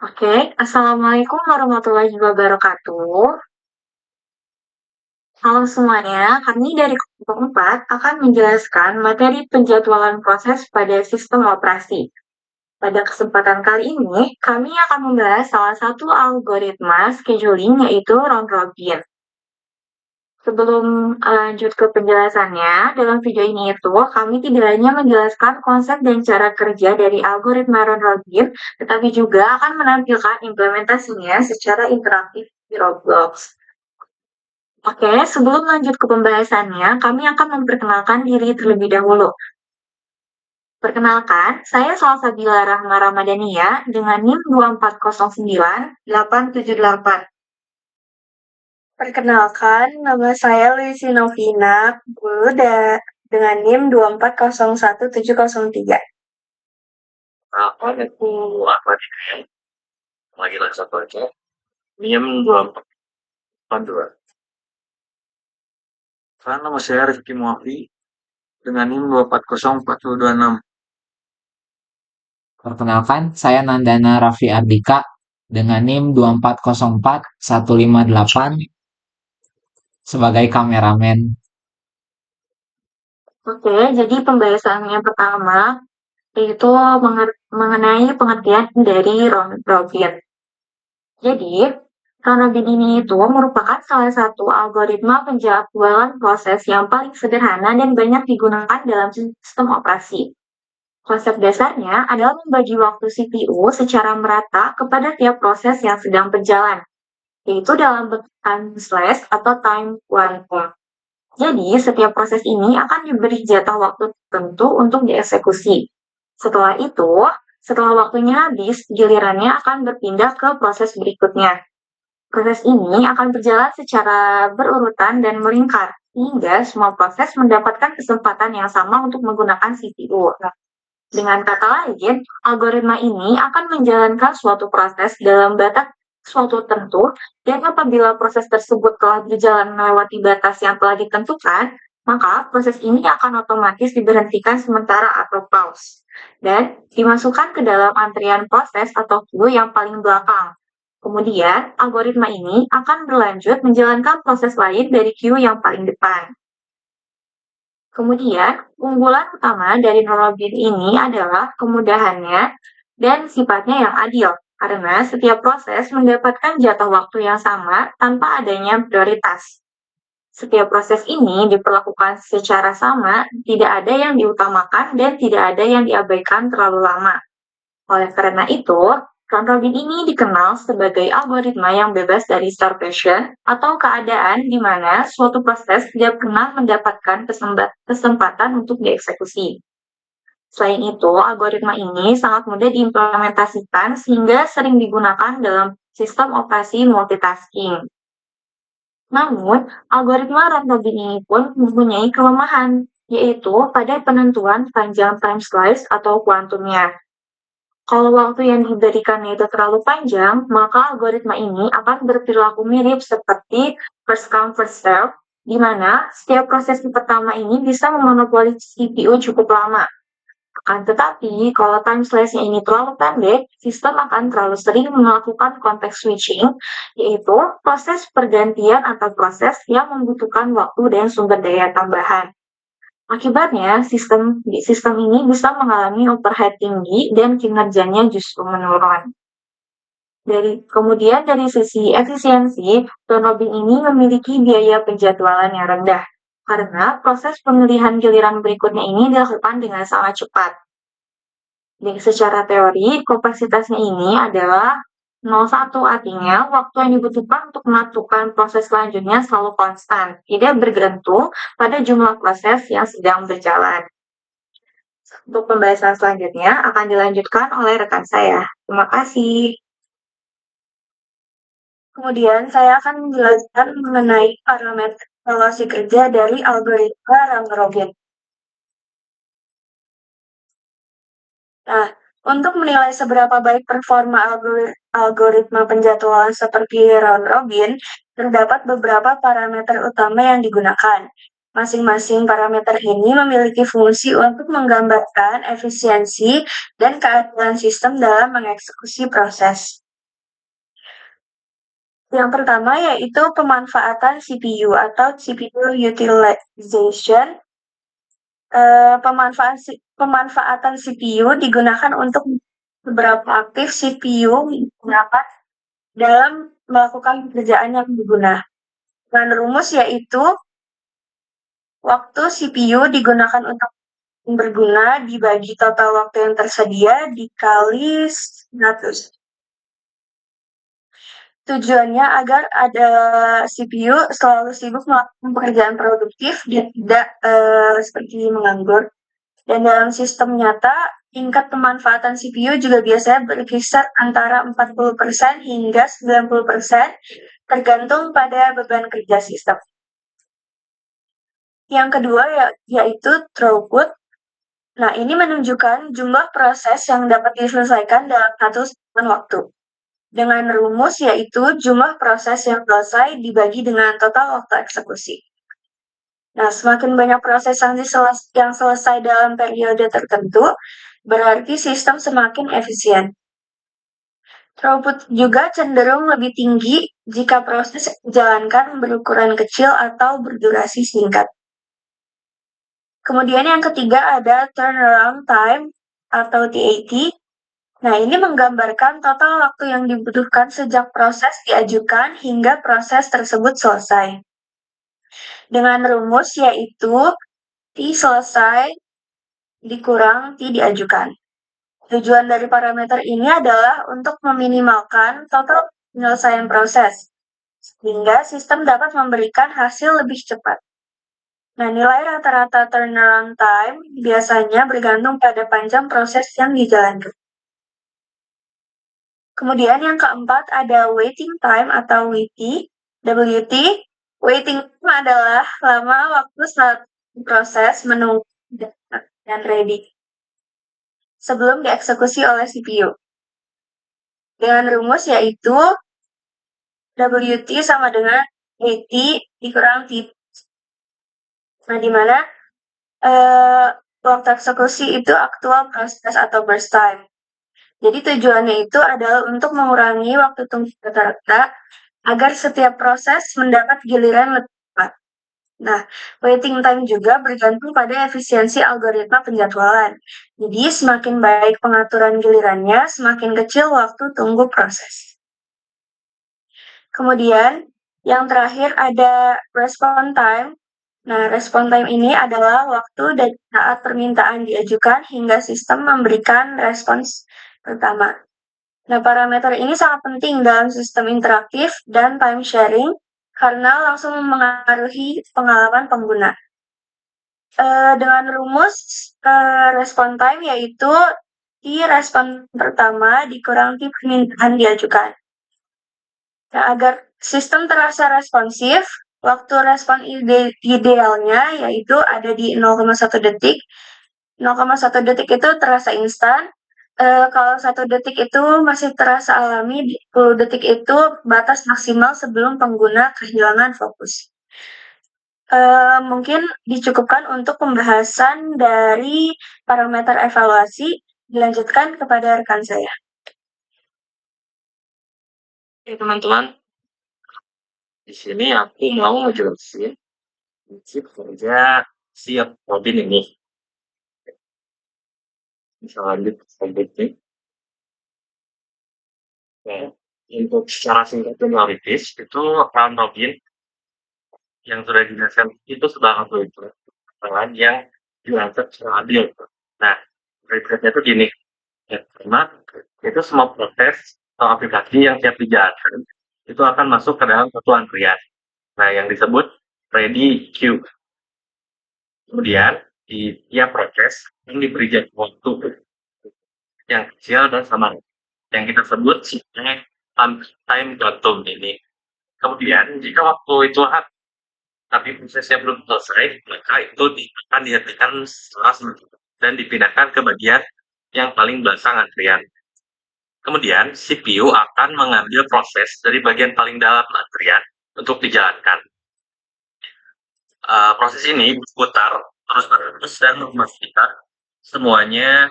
Oke, Assalamualaikum warahmatullahi wabarakatuh. Halo semuanya, kami dari kelompok 4 akan menjelaskan materi penjadwalan proses pada sistem operasi. Pada kesempatan kali ini, kami akan membahas salah satu algoritma scheduling yaitu round robin. Sebelum lanjut ke penjelasannya, dalam video ini kami tidak hanya menjelaskan konsep dan cara kerja dari algoritma round robin, tetapi juga akan menampilkan implementasinya secara interaktif di Roblox. Oke, sebelum lanjut ke pembahasannya, kami akan memperkenalkan diri terlebih dahulu. Perkenalkan, saya Salsabila Rahma Ramadhania dengan NIM 2409-878. Perkenalkan, nama saya Luisi Novina Gulu dengan NIM 2401-703. Aku apa nih? Lagi satu aja. Diam 2442. Karena nama saya Rifki Muafi dengan NIM 2404026. Perkenalkan, saya Nandana Raffi Ardika dengan NIM 2404158 sebagai kameramen. Oke, jadi pembahasan yang pertama yaitu mengenai pengertian dari round robin. Jadi, round robin ini merupakan salah satu algoritma penjadwalan proses yang paling sederhana dan banyak digunakan dalam sistem operasi. Konsep dasarnya adalah membagi waktu CPU secara merata kepada tiap proses yang sedang berjalan, yaitu dalam bentuk time slice atau time quantum. Jadi, setiap proses ini akan diberi jatah waktu tertentu untuk dieksekusi. Setelah waktunya habis, gilirannya akan berpindah ke proses berikutnya. Proses ini akan berjalan secara berurutan dan melingkar, sehingga semua proses mendapatkan kesempatan yang sama untuk menggunakan CPU. Dengan kata lain, algoritma ini akan menjalankan suatu proses dalam batas suatu tentu, dan apabila proses tersebut telah berjalan melewati batas yang telah ditentukan, maka proses ini akan otomatis diberhentikan sementara atau pause, dan dimasukkan ke dalam antrian proses atau queue yang paling belakang. Kemudian, algoritma ini akan berlanjut menjalankan proses lain dari queue yang paling depan. Kemudian, unggulan utama dari round-robin ini adalah kemudahannya dan sifatnya yang adil, karena setiap proses mendapatkan jatah waktu yang sama tanpa adanya prioritas. Setiap proses ini diperlakukan secara sama, tidak ada yang diutamakan dan tidak ada yang diabaikan terlalu lama. Oleh karena itu, round robin ini dikenal sebagai algoritma yang bebas dari starvation atau keadaan di mana suatu proses tidak pernah mendapatkan kesempatan untuk dieksekusi. Selain itu, algoritma ini sangat mudah diimplementasikan sehingga sering digunakan dalam sistem operasi multitasking. Namun, algoritma round robin ini pun mempunyai kelemahan, yaitu pada penentuan panjang time slice atau kuantumnya. Kalau waktu yang diberikannya itu terlalu panjang, maka algoritma ini akan berperilaku mirip seperti first come first serve, di mana setiap proses pertama ini bisa memonopoli CPU cukup lama. Akan tetapi, kalau time slice-nya ini terlalu pendek, sistem akan terlalu sering melakukan context switching, yaitu proses pergantian antar proses yang membutuhkan waktu dan sumber daya tambahan. Akibatnya, sistem ini bisa mengalami overhead tinggi dan kinerjanya justru menurun. Kemudian dari sisi efisiensi, round robin ini memiliki biaya penjadwalan yang rendah, karena proses pemilihan giliran berikutnya ini dilakukan dengan sangat cepat. Jadi secara teori, kompleksitasnya ini adalah 0,1, artinya waktu yang dibutuhkan untuk melakukan proses selanjutnya selalu konstan, tidak bergantung pada jumlah proses yang sedang berjalan. Untuk pembahasan selanjutnya akan dilanjutkan oleh rekan saya. Terima kasih. Kemudian saya akan menjelaskan mengenai parameter evaluasi kerja dari algoritma round robin. Nah, untuk menilai seberapa baik performa algoritma penjadwalan seperti round robin, terdapat beberapa parameter utama yang digunakan. Masing-masing parameter ini memiliki fungsi untuk menggambarkan efisiensi dan keadilan sistem dalam mengeksekusi proses. Yang pertama yaitu pemanfaatan CPU atau CPU utilization. Pemanfaatan CPU digunakan untuk beberapa aktif CPU digunakan dalam melakukan pekerjaan yang berguna. Dengan rumus yaitu waktu CPU digunakan untuk berguna dibagi total waktu yang tersedia dikali 100. Tujuannya agar ada CPU selalu sibuk melakukan pekerjaan produktif dan tidak seperti menganggur. Dan dalam sistem nyata, tingkat pemanfaatan CPU juga biasanya berkisar antara 40% hingga 90%, tergantung pada beban kerja sistem. Yang kedua yaitu throughput. Nah, ini menunjukkan jumlah proses yang dapat diselesaikan dalam satu segmen waktu. Dengan rumus yaitu jumlah proses yang selesai dibagi dengan total waktu eksekusi. Nah, semakin banyak proses yang selesai dalam periode tertentu, berarti sistem semakin efisien. Throughput juga cenderung lebih tinggi jika proses dijalankan berukuran kecil atau berdurasi singkat. Kemudian yang ketiga ada turnaround time atau TAT. Nah, ini menggambarkan total waktu yang dibutuhkan sejak proses diajukan hingga proses tersebut selesai. Dengan rumus yaitu T selesai dikurang T diajukan. Tujuan dari parameter ini adalah untuk meminimalkan total penyelesaian proses, sehingga sistem dapat memberikan hasil lebih cepat. Nah, nilai rata-rata turnaround time biasanya bergantung pada panjang proses yang dijalankan. Kemudian yang keempat ada waiting time atau WT. WT, waiting time adalah lama waktu saat proses menunggu dan ready sebelum dieksekusi oleh CPU. Dengan rumus yaitu WT sama dengan WT dikurang T. Nah, di mana waktu eksekusi itu aktual proses atau burst time. Jadi tujuannya itu adalah untuk mengurangi waktu tunggu rata-rata agar setiap proses mendapat giliran lebih cepat. Nah, waiting time juga bergantung pada efisiensi algoritma penjadwalan. Jadi semakin baik pengaturan gilirannya, semakin kecil waktu tunggu proses. Kemudian yang terakhir ada response time. Nah, response time ini adalah waktu dari saat permintaan diajukan hingga sistem memberikan respons pertama. Nah, parameter ini sangat penting dalam sistem interaktif dan time sharing karena langsung mengaruhi pengalaman pengguna. Dengan rumus response time yaitu T respon pertama dikurang T permintaan diajukan. Nah, agar sistem terasa responsif, waktu respon idealnya yaitu ada di 0,1 detik. 0,1 detik itu terasa instan. Kalau 1 detik itu masih terasa alami, 10 detik itu batas maksimal sebelum pengguna kehilangan fokus. Mungkin dicukupkan untuk pembahasan dari parameter evaluasi. Dilanjutkan kepada rekan saya. Oke, teman-teman. Di sini aku mau ngejelasin prinsip kerja si Robin ini. Bisa lanjut selanjutnya. Nah, untuk secara singkat dan analitis itu round robin yang sudah dijelaskan itu sudah algoritma kesalahan yang diatur secara adil. Nah, prinsipnya itu gini. Yang pertama, itu semua proses atau aplikasi yang siap dijalankan itu akan masuk ke dalam satu antrian. Nah, yang disebut ready queue. Kemudian, di tiap proses yang diberi jangka waktu yang kecil dan sama yang kita sebut sebagai time quantum ini. Kemudian, jika waktu itu tapi prosesnya belum selesai, maka itu akan dihentikan setelah sementara dan dipindahkan ke bagian yang paling belakang antrian. Kemudian, CPU akan mengambil proses dari bagian paling dalam antrian untuk dijalankan. Proses ini berputar terus-menerus dan memastikan semuanya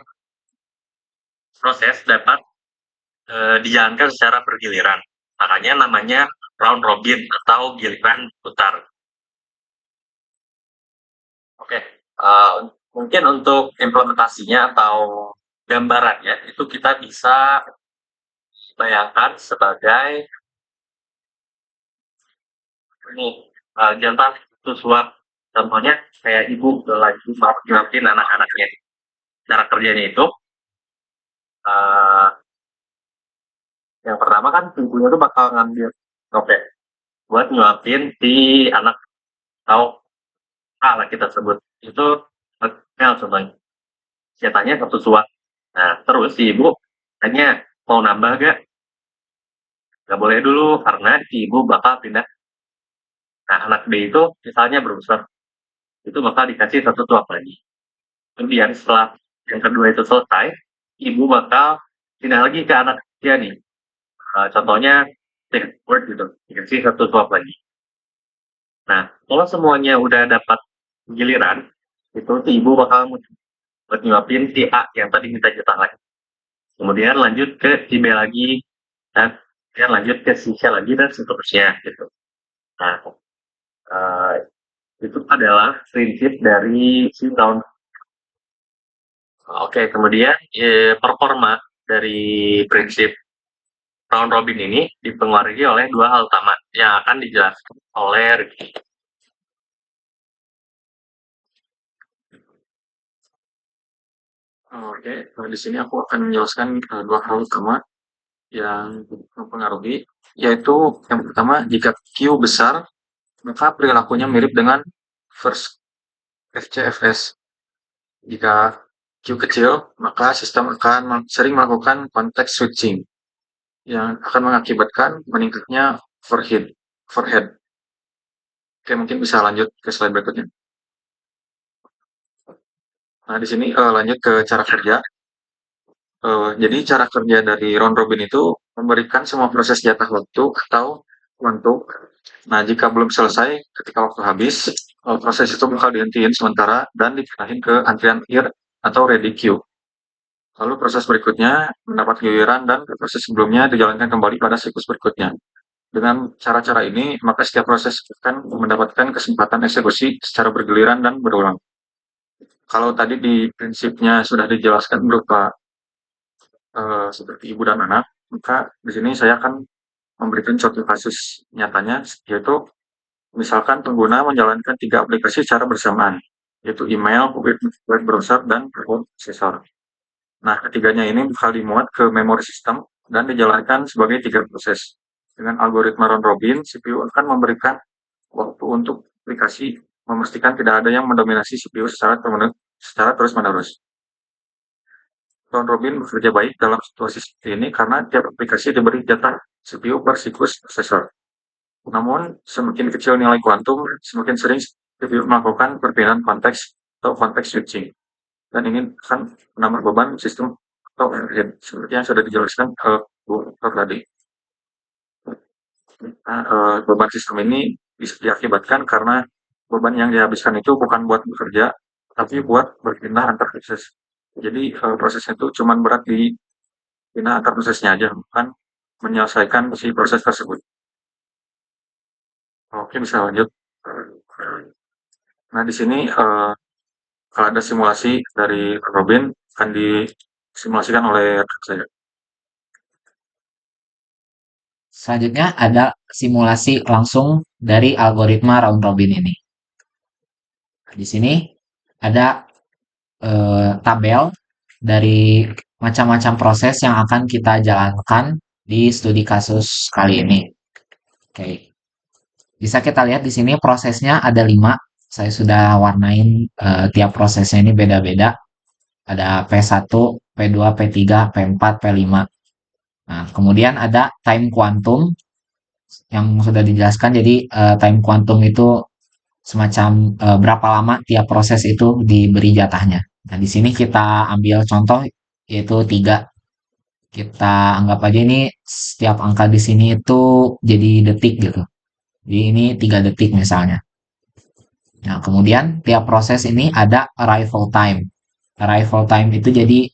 proses dapat dijalankan secara bergiliran. Makanya namanya round robin atau giliran putar. Oke, mungkin untuk implementasinya atau gambarannya itu kita bisa bayangkan sebagai ini, jantan itu suap. Contohnya kayak ibu lagi mau nyuapin anak-anaknya. Cara kerjanya itu, yang pertama kan ibunya tuh bakal ngambil topeng buat nyuapin si anak atau laki tersebut. Itu contohnya. Ceritanya satu suap. Nah, terus si ibu tanya, mau nambah gak? Gak boleh dulu, karena si ibu bakal pindah. Nah, anak B itu misalnya berusaha, itu bakal dikasih satu suap lagi. Kemudian setelah yang kedua itu selesai, ibu bakal pindah lagi ke anak dia nih. Contohnya, take word gitu, dikasih satu suap lagi. Nah, kalau semuanya udah dapat giliran, itu si ibu bakal buat nyuapin si A yang tadi kita jatah lagi. Kemudian lanjut ke si B lagi, dan kemudian lanjut ke si C lagi, dan seterusnya gitu. Nah, itu adalah prinsip dari si round. Oke, kemudian performa dari prinsip round robin ini dipengaruhi oleh dua hal utama yang akan dijelaskan oleh Ricky. Oke, di sini aku akan menjelaskan dua hal utama yang mempengaruhi, yaitu yang pertama, jika Q besar, maka perilakunya mirip dengan first FCFS. Jika Q kecil, maka sistem akan sering melakukan context switching yang akan mengakibatkan meningkatnya overhead. Oke, mungkin bisa lanjut ke slide berikutnya. Nah, di sini lanjut ke cara kerja. Jadi cara kerja dari round robin itu memberikan semua proses jatah waktu atau waktu. Nah, jika belum selesai ketika waktu habis, proses itu bakal dihentiin sementara dan dipindahin ke antrian akhir atau ready queue. Lalu proses berikutnya mendapat giliran dan proses sebelumnya dijalankan kembali pada siklus berikutnya. Dengan cara-cara ini, maka setiap proses akan mendapatkan kesempatan eksekusi secara bergiliran dan berulang. Kalau tadi di prinsipnya sudah dijelaskan berupa seperti ibu dan anak, maka di sini saya akan memberikan contoh kasus nyatanya, yaitu misalkan pengguna menjalankan 3 aplikasi secara bersamaan, yaitu email, web browser, dan prosesor. Nah, ketiganya ini bakal dimuat ke memori sistem dan dijalankan sebagai 3 proses. Dengan algoritma round robin, CPU akan memberikan waktu untuk aplikasi memastikan tidak ada yang mendominasi CPU secara terus-menerus. Round robin bekerja baik dalam situasi seperti ini karena tiap aplikasi diberi jatah CPU per siklus prosesor. Namun, semakin kecil nilai kuantum, semakin sering CPU melakukan perpindahan konteks atau konteks switching. Dan ini akan menambah beban sistem atau overhead, seperti yang sudah dijelaskan ke Bu tadi. Nah, beban sistem ini bisa diakibatkan karena beban yang dihabiskan itu bukan buat bekerja, tapi buat berpindah antar proses. Jadi prosesnya itu cuma berat di pindah antar prosesnya aja, bukan menyelesaikan si proses tersebut. Oke, bisa lanjut. Nah, di sini kalau ada simulasi dari Robin akan disimulasikan oleh saya. Selanjutnya ada simulasi langsung dari algoritma round robin ini. Di sini ada tabel dari macam-macam proses yang akan kita jalankan di studi kasus kali ini. Oke. Bisa kita lihat di sini prosesnya ada 5. Saya sudah warnain tiap prosesnya ini beda-beda. Ada P1, P2, P3, P4, P5. Nah, kemudian ada time quantum yang sudah dijelaskan. Jadi time quantum itu semacam berapa lama tiap proses itu diberi jatahnya. Nah, di sini kita ambil contoh yaitu 3. Kita anggap aja ini setiap angka di sini itu jadi detik gitu. Jadi ini 3 detik misalnya. Nah, kemudian tiap proses ini ada arrival time. Arrival time itu jadi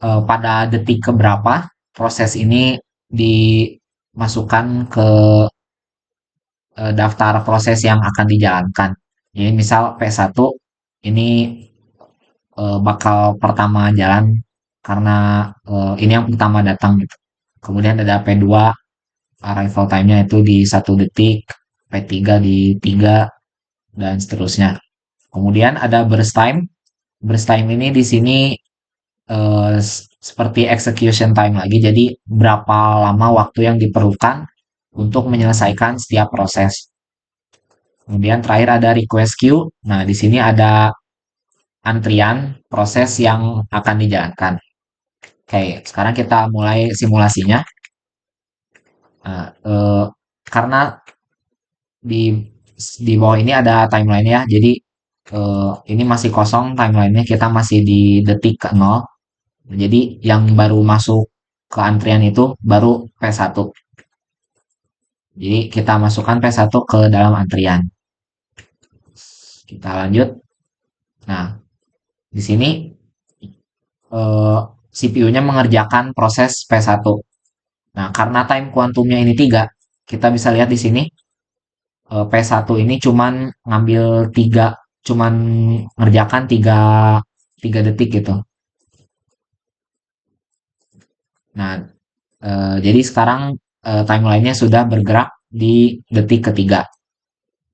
pada detik keberapa proses ini masukkan ke daftar proses yang akan dijalankan. Jadi misal P1 ini bakal pertama jalan karena ini yang pertama datang gitu. Kemudian ada P2 arrival time-nya itu di 1 detik, P3 di 3 dan seterusnya. Kemudian ada burst time. Burst time ini di sini seperti execution time lagi. Jadi berapa lama waktu yang diperlukan untuk menyelesaikan setiap proses. Kemudian terakhir ada request queue. Nah, di sini ada antrian proses yang akan dijalankan. Oke, sekarang kita mulai simulasinya. Nah, karena di di bawah ini ada timeline ya, jadi ini masih kosong timelinenya, kita masih di detik ke 0. Jadi yang baru masuk ke antrian itu baru P1. Jadi kita masukkan P1 ke dalam antrian. Kita lanjut. Nah, di sini CPU-nya mengerjakan proses P1. Nah, karena time kuantumnya ini 3, kita bisa lihat di sini P1 ini cuman ngerjakan 3 detik gitu. Nah, jadi sekarang timelinenya sudah bergerak di detik ketiga.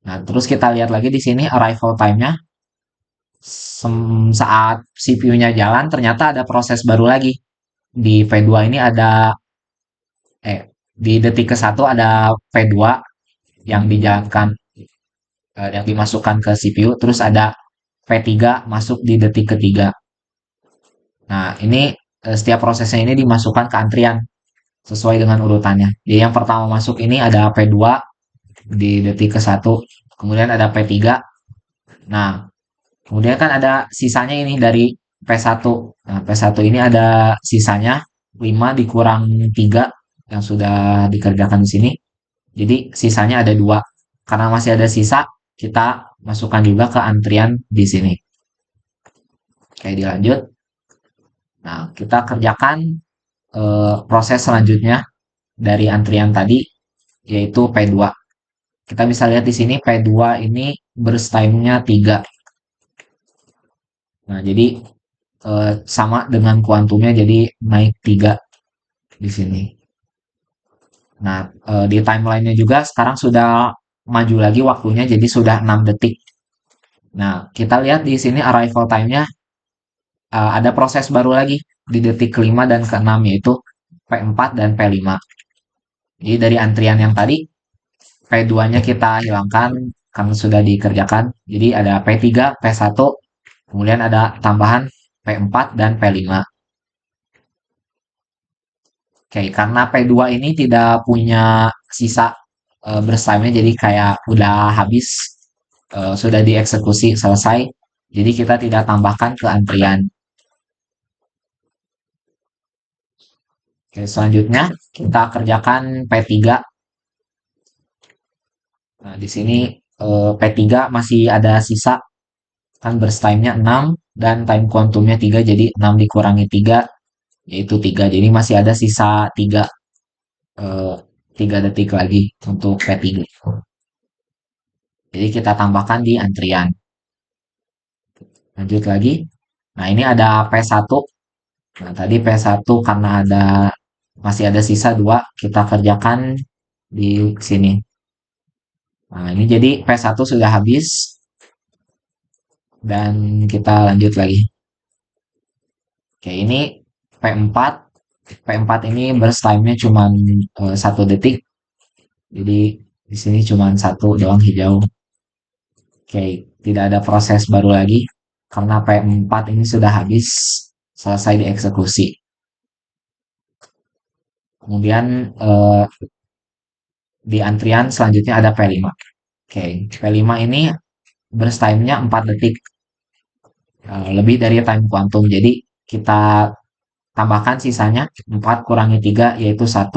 Nah, terus kita lihat lagi di sini arrival time-nya saat CPU-nya jalan ternyata ada proses baru lagi. Di P2 ini di detik ke-1 ada P2 yang dijalankan yang dimasukkan ke CPU, terus ada P3 masuk di detik ketiga. Nah, ini setiap prosesnya ini dimasukkan ke antrian sesuai dengan urutannya. Jadi yang pertama masuk ini ada P2 di detik ke-1, kemudian ada P3. Nah, kemudian kan ada sisanya ini dari P1. Nah, P1 ini ada sisanya 5 dikurang 3 yang sudah dikerjakan di sini. Jadi sisanya ada 2. Karena masih ada sisa, kita masukkan juga ke antrian di sini. Oke, dilanjut. Nah, kita kerjakan proses selanjutnya dari antrian tadi, yaitu P2. Kita bisa lihat di sini P2 ini burst time-nya 3. Nah, jadi sama dengan kuantumnya, jadi naik 3 di sini. Nah, di timeline-nya juga sekarang sudah maju lagi waktunya, jadi sudah 6 detik. Nah, kita lihat di sini arrival time-nya ada proses baru lagi di detik ke-5 dan ke-6, yaitu P4 dan P5. Jadi dari antrian yang tadi, P2-nya kita hilangkan karena sudah dikerjakan. Jadi ada P3, P1, kemudian ada tambahan P4 dan P5. Oke, karena P2 ini tidak punya sisa burst time-nya, jadi kayak udah habis, sudah dieksekusi selesai. Jadi kita tidak tambahkan ke antrian. Oke, selanjutnya kita kerjakan P3. Nah, di sini P3 masih ada sisa, kan burst time-nya 6 dan time kuantumnya 3, jadi 6 dikurangi 3 yaitu 3. Jadi masih ada sisa 3 detik lagi untuk P3. Jadi kita tambahkan di antrian. Lanjut lagi. Nah, ini ada P1. Nah, tadi P1 karena masih ada sisa 2, kita kerjakan di sini. Nah, ini jadi P1 sudah habis. Dan kita lanjut lagi. Oke, ini P4. P4 ini burst time-nya cuma 1 detik. Jadi di sini cuma 1 doang hijau. Oke, tidak ada proses baru lagi karena P4 ini sudah habis, selesai dieksekusi. Kemudian di antrian selanjutnya ada P5. Oke, P5 ini burst time-nya 4 detik. Lebih dari time kuantum. Jadi kita tambahkan sisanya 4 kurangi 3 yaitu 1.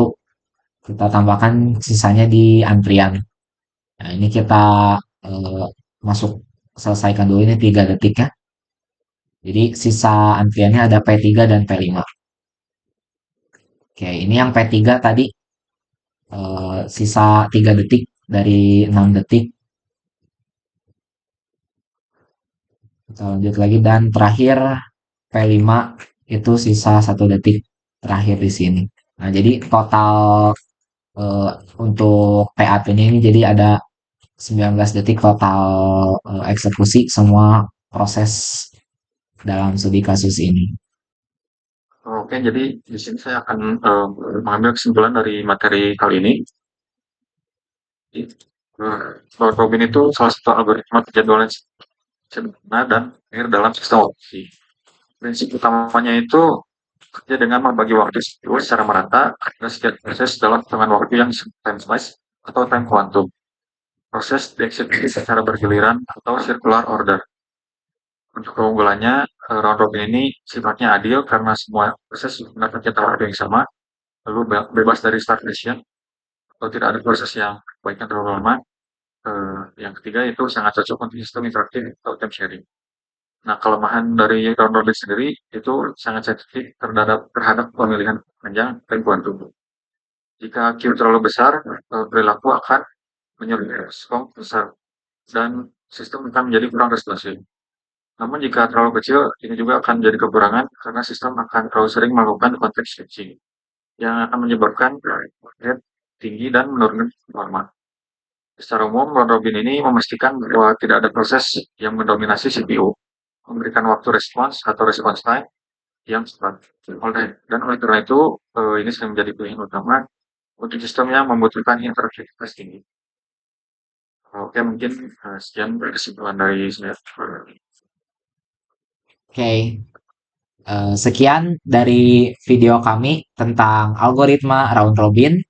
Kita tambahkan sisanya di antrian. Nah, ini kita selesaikan dulu ini 3 detik ya. Jadi sisa antriannya ada P3 dan P5. Oke, ini yang P3 tadi sisa 3 detik dari 6 detik. Kita lanjut lagi dan terakhir P5 itu sisa 1 detik terakhir di sini. Nah, jadi total eh, untuk PAP ini jadi ada 19 detik total eksekusi semua proses dalam studi kasus ini. Oke, jadi di sini saya akan mengambil kesimpulan dari materi kali ini. Round robin itu salah satu algoritma penjadwalan sederhana dan akhir dalam sistem operasi. Prinsip utamanya itu kerja dengan membagi waktu CPU secara merata agar setiap proses dalam hitungan waktu yang time slice atau time quantum. Proses dieksekusi secara bergiliran atau circular order. Untuk keunggulannya, round robin ini sifatnya adil karena semua proses menggunakan jatah waktu yang sama, lalu bebas dari starvation, atau tidak ada proses yang baiknya terlalu lama. Yang ketiga itu sangat cocok untuk sistem interaktif atau time sharing. Nah, kelemahan dari round robin sendiri itu sangat sensitif terhadap pemilihan panjang time quantum. Jika Q terlalu besar, perilaku akan menyulut respons besar dan sistem akan menjadi kurang responsif. Namun jika terlalu kecil, ini juga akan menjadi kekurangan karena sistem akan terlalu sering melakukan konteks switching yang akan menyebabkan rate tinggi dan menurunkan performa. Secara umum, round robin ini memastikan bahwa tidak ada proses yang mendominasi CPU, memberikan waktu respons atau response time yang cepat. Dan oleh karena itu, ini sering menjadi pilihan utama untuk sistem yang membutuhkan interaktivitas tinggi. Oke, mungkin sekian kesimpulan dari saya. Oke, sekian dari video kami tentang algoritma round robin.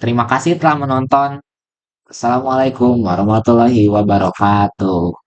Terima kasih telah menonton. Assalamualaikum warahmatullahi wabarakatuh.